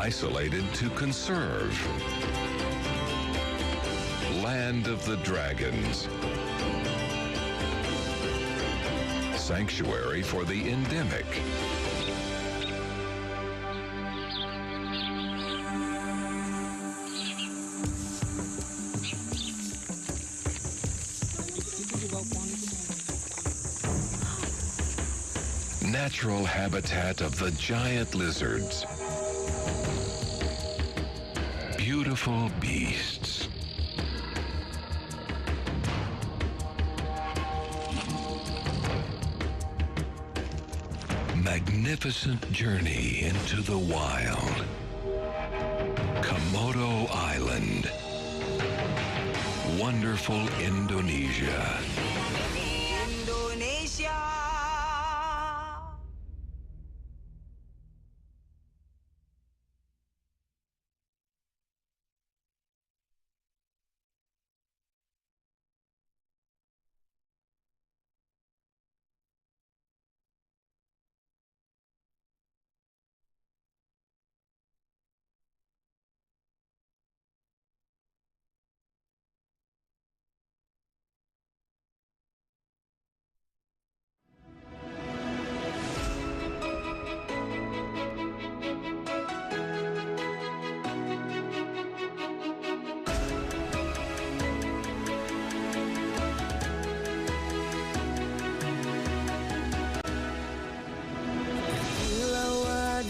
Isolated to conserve. Land of the dragons. Sanctuary for the endemic. Natural habitat of the giant lizards. Beautiful beasts. Magnificent journey into the wild. Komodo Island. Wonderful Indonesia. Indonesia.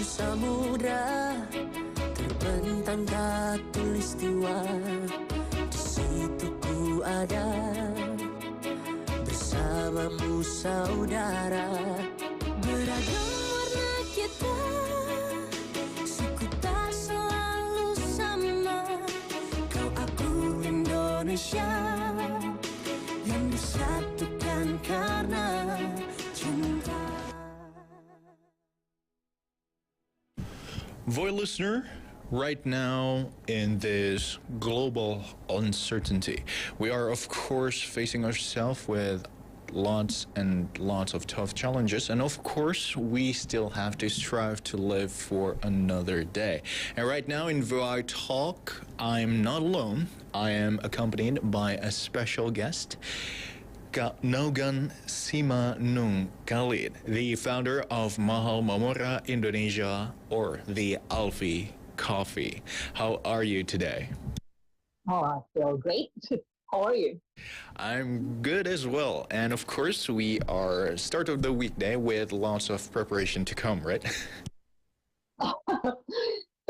Samudra terbentang khatulistiwa, di situ ku ada bersamamu saudara. Beragam warna kita, suku tak selalu sama. Kau aku Indonesia yang disatukan karena cinta. VOI listener, right now in this global uncertainty, we are of course facing ourselves with lots and lots of tough challenges, and of course we still have to strive to live for another day. And right now in VOI Talk, I'm not alone. I am accompanied by a special guest, Nogan Simanung Khalid, the founder of Mahal Mamora Indonesia, or the Alfie Coffee. How are you today? Oh, I feel great. How are you? I'm good as well. And of course, we are start of the weekday with lots of preparation to come, right?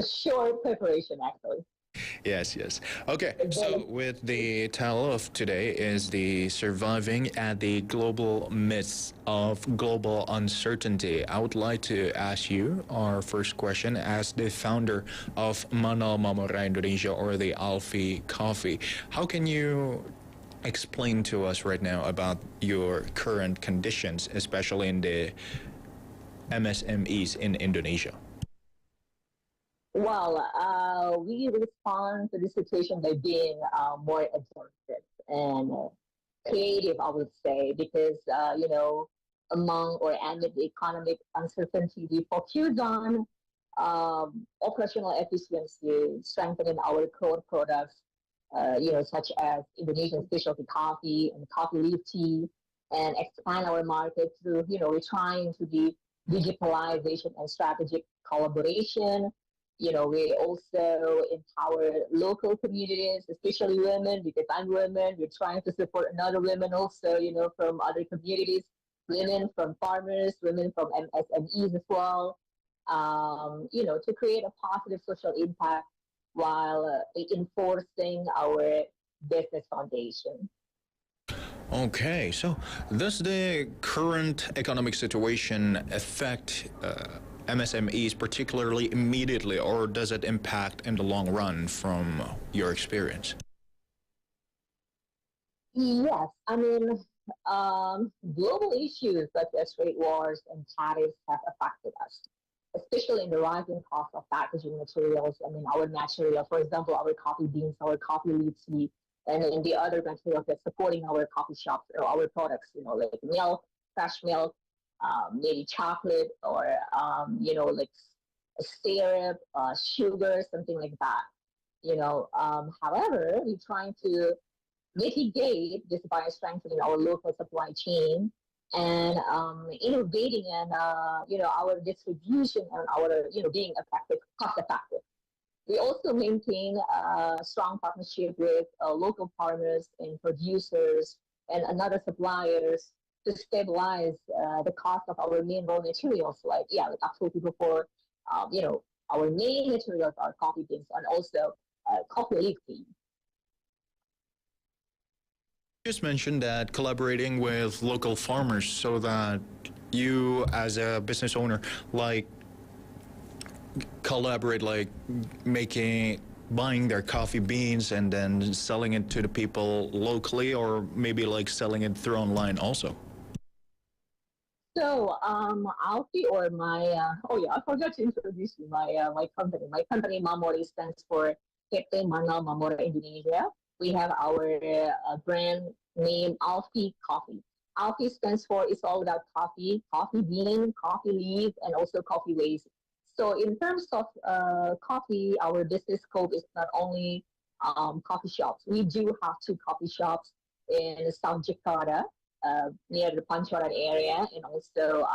Short preparation, actually. Yes. Okay, so with the title of today is the surviving at the global midst of global uncertainty. I would like to ask you our first question as the founder of Manal Mamora Indonesia, or the Alfie Coffee. How can you explain to us right now about your current conditions, especially in the MSMEs in Indonesia? Well, we respond to the situation by being more exhaustive and creative, I would say, because, among or amid the economic uncertainty, we focus on operational efficiency, strengthening our core products, such as Indonesian specialty coffee and coffee leaf tea, and expand our market through, we're trying to do digitalization and strategic collaboration. We also empower local communities, especially women, because I'm women. We're trying to support another women also, from other communities, women from farmers, women from MSMEs as well, to create a positive social impact while enforcing our business foundation. Okay, so does the current economic situation affect MSMEs particularly immediately, or does it impact in the long run from your experience? Yes, I mean, global issues such as trade wars and tariffs have affected us, especially in the rising cost of packaging materials. I mean, our material, for example, our coffee beans, our coffee leaf tea, and then the other materials that's supporting our coffee shops or our products, like milk, fresh milk, maybe chocolate, or like syrup, sugar, something like that. However, we're trying to mitigate this by strengthening our local supply chain and innovating and our distribution and our being effective, cost effective. We also maintain a strong partnership with local partners and producers and another suppliers to stabilize the cost of our main raw materials. Like I told you before, our main materials are coffee beans and also coffee leaf tea. You just mentioned that collaborating with local farmers so that you as a business owner like collaborate like making buying their coffee beans and then selling it to the people locally or maybe like selling it through online also. So, Alfie or my I forgot to introduce you my company. My company Mamori stands for PT Manal Mamora Indonesia. We have our brand name Alfie Coffee. Alfie stands for it's all about coffee, coffee bean, coffee leaf, and also coffee waste. So in terms of coffee, our business scope is not only coffee shops. We do have two coffee shops in South Jakarta, near the Pancoran area, and also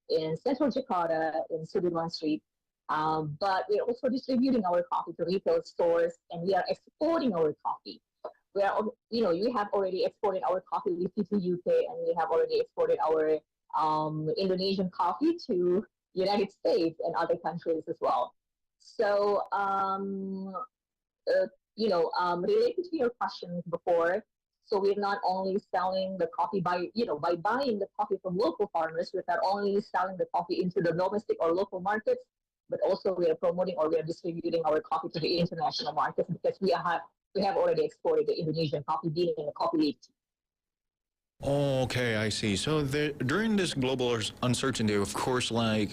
in Central Jakarta in Sudirman Street. But we're also distributing our coffee to retail stores, and we are exporting our coffee. We are, you have already exported our coffee leaf to UK, and we have already exported our Indonesian coffee to United States and other countries as well. So, related to your question before, so we're not only selling the coffee by buying the coffee from local farmers, we're not only selling the coffee into the domestic or local markets, but also we are promoting or we are distributing our coffee to the international markets because we have already exported the Indonesian coffee bean and the coffee leaf. Okay, I see. So during this global uncertainty, of course, like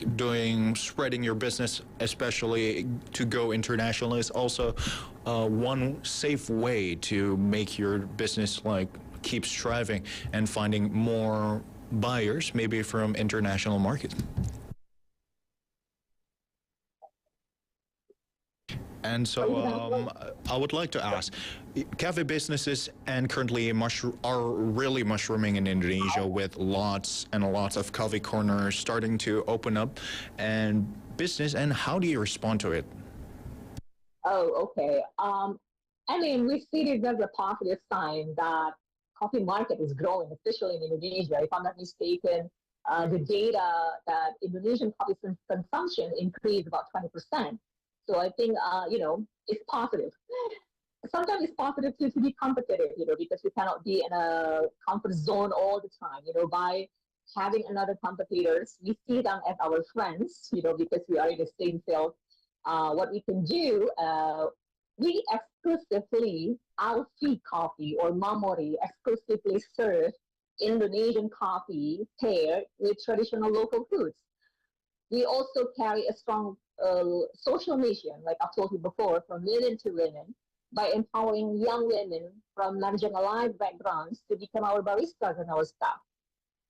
spreading your business, especially to go international, is also one safe way to make your business like keep striving and finding more buyers, maybe from international market. And so I would like to ask, cafe businesses and currently are really mushrooming in Indonesia with lots and lots of coffee corners starting to open up and business. And how do you respond to it? Oh, okay. We see this as a positive sign that coffee market is growing, especially in Indonesia. If I'm not mistaken, the data that Indonesian coffee consumption increased about 20%. So I think, it's positive. Sometimes it's positive to be competitive, because we cannot be in a comfort zone all the time, by having another competitors. We see them as our friends, because we are in the same field. What we can do, we exclusively, Alfie Coffee or Mamori exclusively serve Indonesian coffee paired with traditional local foods. We also carry a strong social mission, like I've told you before, from women to women, by empowering young women from marginalized backgrounds to become our baristas and our staff.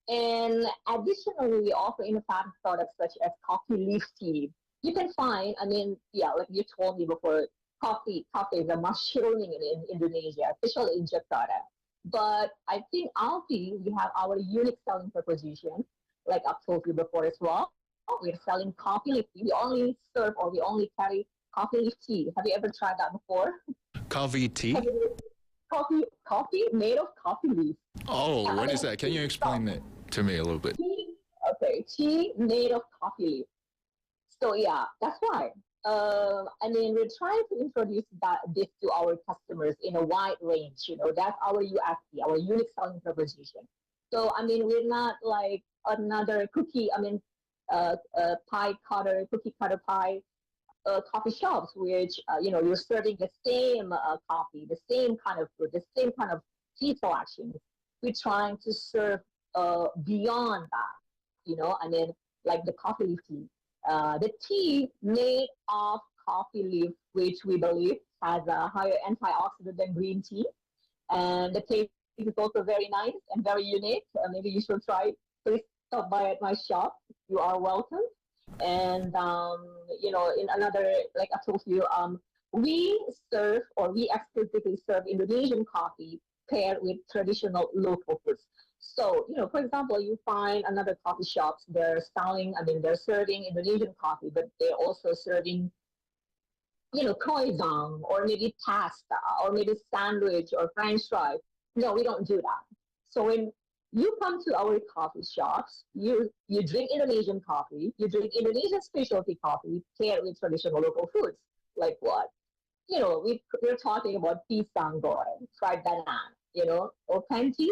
And additionally, we offer innovative products such as coffee leaf tea. You can find, like you told me before, coffee is a mushrooming in Indonesia, especially in Jakarta. But I think Alfie, we have our unique selling proposition, like I've told you before as well. We're selling coffee leaf tea. We only serve or we only carry coffee leaf tea. Have you ever tried that before? Coffee tea? Coffee made of coffee leaf. Oh, what is that? Can you explain it to me a little bit? Tea made of coffee leaf. So yeah, that's why. We're trying to introduce this to our customers in a wide range. That's our USP, our unique selling proposition. So we're not like another cookie. Cookie cutter pie coffee shops, which you're serving the same coffee, the same kind of food, the same kind of tea selection. We're trying to serve beyond that. Like the coffee leaf tea. The tea made of coffee leaf, which we believe has a higher antioxidant than green tea, and the taste is also very nice and very unique. Maybe you should try it. Please stop by at my shop. You are welcome. And in another, like I told you, we serve or we exclusively serve Indonesian coffee paired with traditional local foods. So, for example, you find another coffee shops, they're serving Indonesian coffee, but they're also serving, croissant or maybe pasta or maybe sandwich or French fries. No, we don't do that. So when you come to our coffee shops, you drink Indonesian coffee, you drink Indonesian specialty coffee paired with traditional local foods. Like what? We're talking about pisang goreng, fried banana, or panty,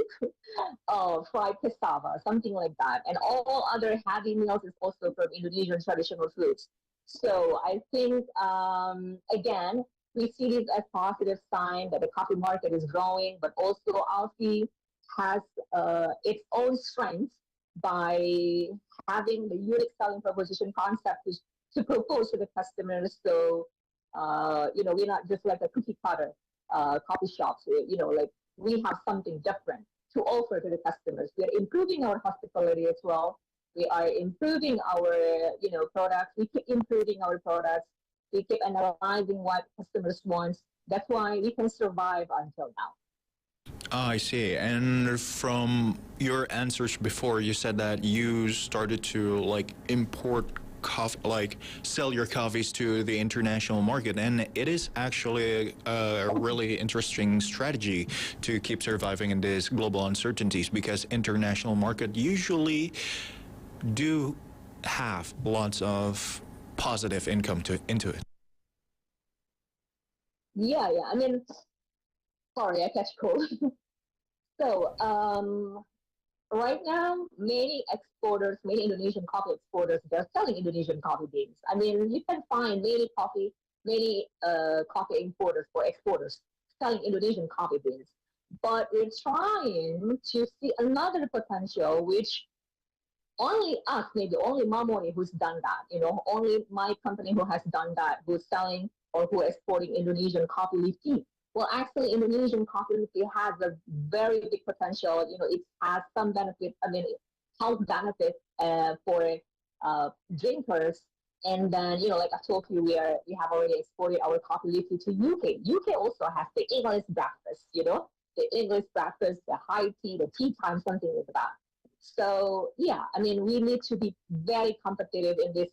fried cassava, something like that. And all other heavy meals is also from Indonesian traditional foods. So I think, again, we see this as positive sign that the coffee market is growing, but also Alfie has its own strengths by having the unique selling proposition concept to propose to the customers. So, we're not just like a cookie cutter coffee shops. Like we have something different to offer to the customers. We are improving our hospitality as well. We are improving our, products. We keep improving our products. We keep analyzing what customers want. That's why we can survive until now. Ah, I see. And from your answers before, you said that you started to like import coffee, like sell your coffees to the international market, and it is actually a really interesting strategy to keep surviving in these global uncertainties, because international market usually do have lots of positive income into it. Yeah, yeah. I mean, sorry, I catch cold. So, right now, many exporters, many Indonesian coffee exporters, they're selling Indonesian coffee beans. I mean, you can find many coffee importers or exporters selling Indonesian coffee beans. But we're trying to see another potential, which only us, maybe only Mamoni who's done that, only my company who has done that, who's selling or who is exporting Indonesian coffee leaf tea. Well, actually, Indonesian coffee leaf tea has a very big potential. It has some benefit, health benefit for drinkers. And then, like I told you, we have already exported our coffee leaf tea to UK. UK also has the English breakfast, the English breakfast, the high tea, the tea time, something like that. So, yeah, we need to be very competitive in this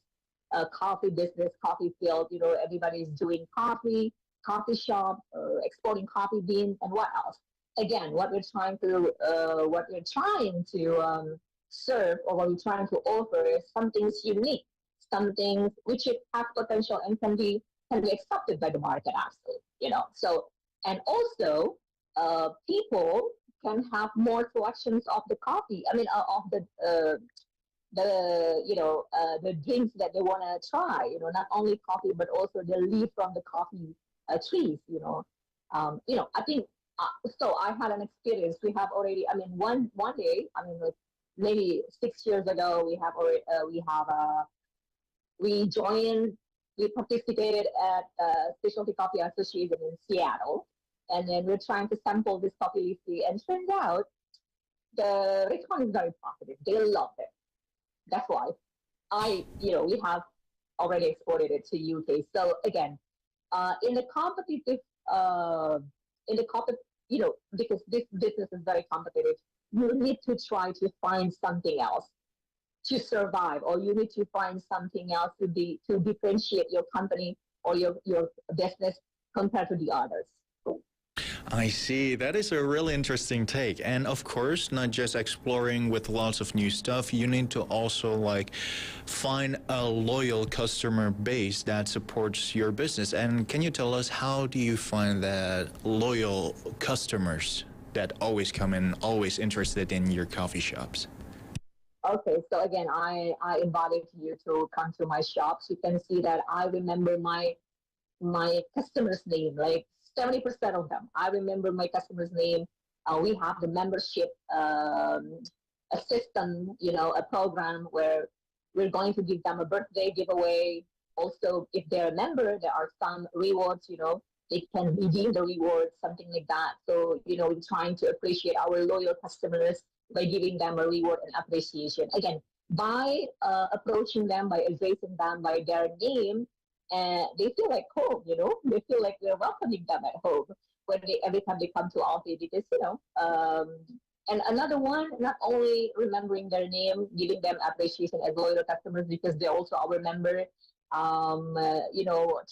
coffee business, coffee field. Everybody's doing coffee shop, exporting coffee beans, and what else? Again, what we're trying to serve, or what we're trying to offer is something unique, something which it has potential and can be accepted by the market, actually. So, and also, people can have more selections of the coffee. Of the drinks that they want to try. Not only coffee, but also the leaf from the coffee trees. I think so. I had an experience. We have already. One day. Like maybe 6 years ago, we participated at Specialty Coffee Association in Seattle, and then we're trying to sample this coffee leaf tea, and turns out the response is very positive. They loved it. That's why we have already exported it to UK. So again, in the competitive, because this business is very competitive, you need to try to find something else to survive, or you need to find something else to differentiate your company or your business compared to the others. I see. That is a really interesting take. And of course, not just exploring with lots of new stuff, you need to also find a loyal customer base that supports your business. And can you tell us, how do you find that loyal customers that always come in, always interested in your coffee shops? Okay, so again, I invited you to come to my shops. You can see that I remember my customer's name, like 70% of them. I remember my customer's name. We have the membership a system, a program where we're going to give them a birthday giveaway. Also, if they're a member, there are some rewards, they can redeem the rewards, something like that. So, we're trying to appreciate our loyal customers by giving them a reward and appreciation. Again, by approaching them, by addressing them by their name, and they feel like home. They feel like we're welcoming them at home every time they come to office because and another one, not only remembering their name, giving them appreciation as loyal customers because they're also our member.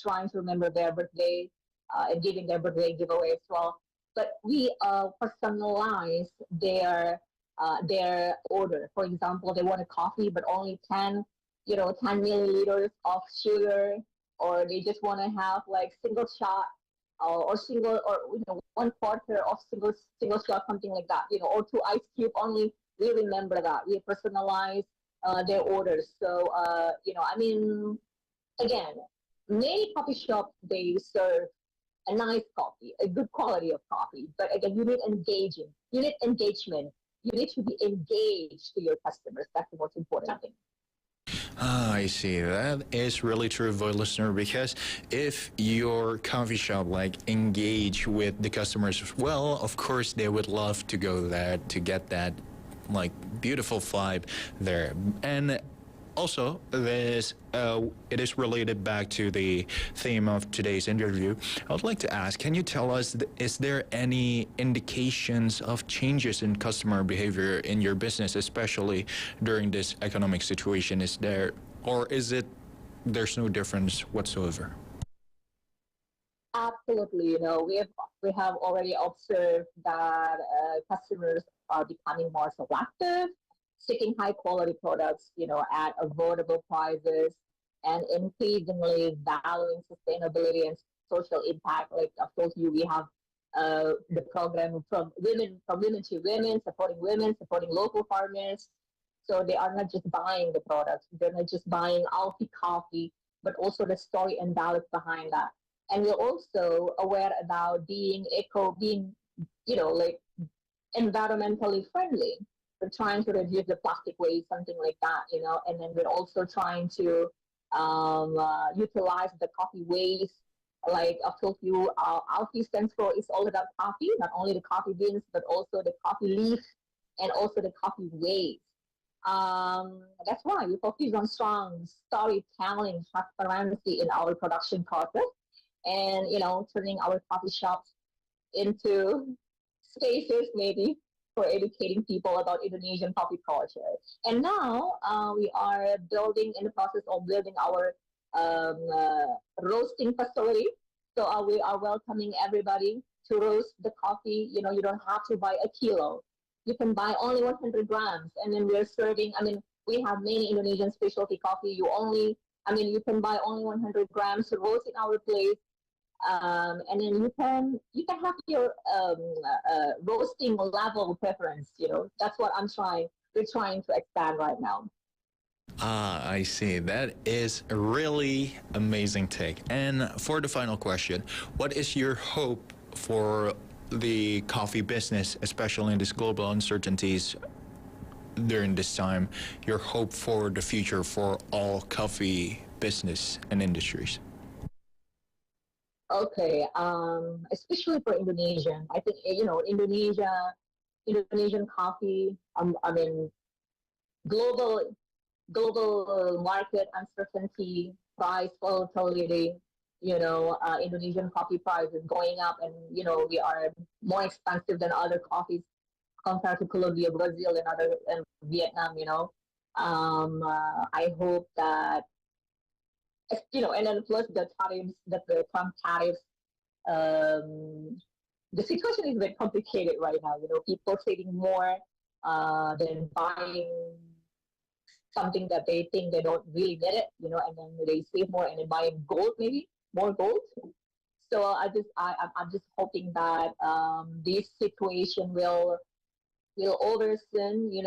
Trying to remember their birthday and giving their birthday giveaway as well. But we personalize their order. For example, they want a coffee, but only 10 milliliters of sugar, or they just want to have like single shot or single or 1/4 of single shot, something like that. Or two ice cube only. We remember that we personalize their orders. So again, many coffee shops they serve a nice coffee, a good quality of coffee. But again, you need engagement. You need to be engaged to your customers. That's the most important thing. Ah, I see. That is really true, voice listener, because if your coffee shop like engage with the customers well, of course they would love to go there to get that like beautiful vibe there. And also, it is related back to the theme of today's interview. I would like to ask, can you tell us, is there any indications of changes in customer behavior in your business, especially during this economic situation? Is there, or is it, there's no difference whatsoever? Absolutely. We have already observed that customers are becoming more selective, seeking high quality products, at affordable prices, and increasingly valuing sustainability and social impact. Like I've told you, we have the program from women to women, supporting local farmers. So they are not just buying the products, they're not just buying Alfie coffee, but also the story and values behind that. And we're also aware about being, like environmentally friendly. We're trying to reduce the plastic waste, something like that, and then we're also trying to utilize the coffee waste. Like I've told you, Alfie stands for is all about coffee, not only the coffee beans, but also the coffee leaf and also the coffee waste. That's why we focus on strong storytelling, transparency in our production process, and turning our coffee shops into spaces maybe for educating people about Indonesian coffee culture. And now we are in the process of building our roasting facility. So we are welcoming everybody to roast the coffee. You don't have to buy a kilo. You can buy only 100 grams. And then we're serving, we have many Indonesian specialty coffee. You can buy only 100 grams to roast in our place, and then you can have your roasting level preference. That's what we're trying to expand right now. Ah, I see. That is a really amazing take. And for the final question, what is your hope for the coffee business, especially in this global uncertainties during this time? Your hope for the future for all coffee business and industries? Okay, especially for Indonesian, I think Indonesian coffee. Global market uncertainty, price volatility. Indonesian coffee price is going up, and we are more expensive than other coffees compared to Colombia, Brazil, and Vietnam. I hope that and then plus the tariffs, the Trump tariffs. The situation is very complicated right now. People trading more than buying something that they think they don't really need it. And then they save more and then buying gold, maybe more gold. So I'm just hoping that this situation will over soon. We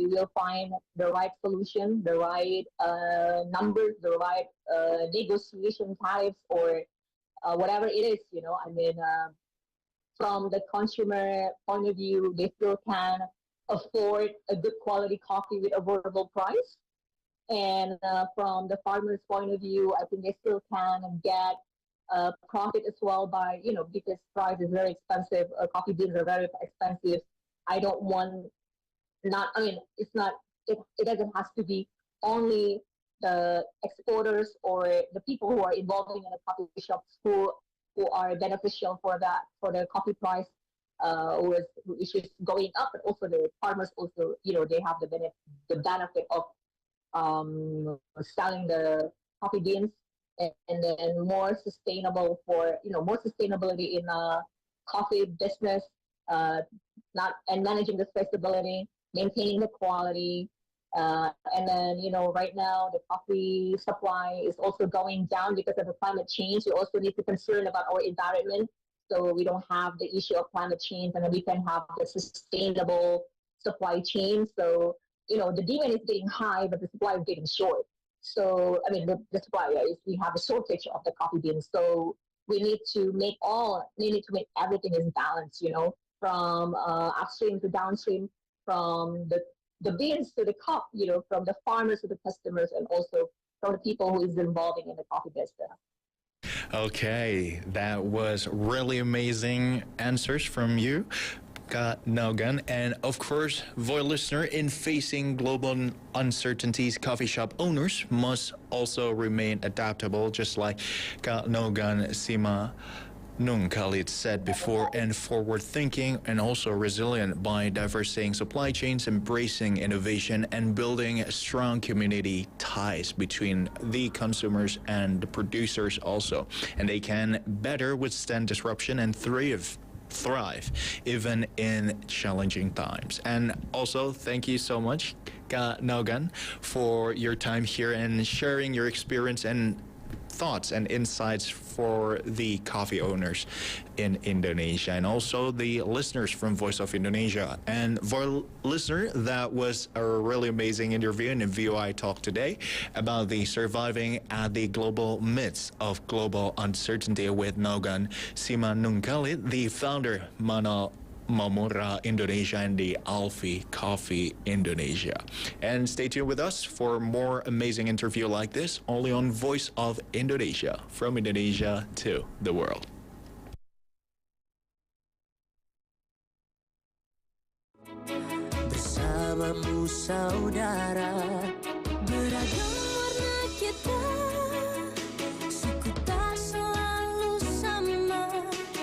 will find the right solution, the right numbers, the right negotiation tariffs, or whatever it is. From the consumer point of view, they still can afford a good quality coffee with affordable price. And from the farmer's point of view, I think they still can get profit as well by, because price is very expensive. Coffee beans are very expensive. I don't want it's not it doesn't have to be only the exporters or the people who are involved in the coffee shops who are beneficial for that for the coffee price which is going up, but also the farmers also they have the benefit of selling the coffee beans and then more sustainable for more sustainability in coffee business, uh, not and managing the traceability, maintaining the quality, and then right now the coffee supply is also going down because of the climate change. We also need to concern about our environment, so we don't have the issue of climate change, and then we can have the sustainable supply chain. So the demand is getting high, but the supply is getting short. So I mean, the supply is we have a shortage of the coffee beans. So we need to make everything is balanced. From upstream to downstream, from the beans to the cup. From the farmers to the customers, and also from the people who is involved in the coffee business. Okay, that was really amazing answers from you, Kak Nogan. And of course, VOI listener, in facing global uncertainties, coffee shop owners must also remain adaptable, just like Kak Nogan Sima Nung Khalid said before, and forward thinking and also resilient by diversifying supply chains, embracing innovation, and building strong community ties between the consumers and the producers also. And they can better withstand disruption and thrive even in challenging times. And also, thank you so much, Kak Nogan, for your time here and sharing your experience and thoughts and insights for the coffee owners in Indonesia, and also the listeners from Voice of Indonesia. And for listener, that was a really amazing interview in VOI Talk today about the surviving at the global midst of global uncertainty with Nogan Simanungkalit, the founder Mana Mamura Indonesia and the Alfie Coffee Indonesia. And stay tuned with us for more amazing interview like this, only on Voice of Indonesia, from Indonesia to the world. Bersamamu saudara.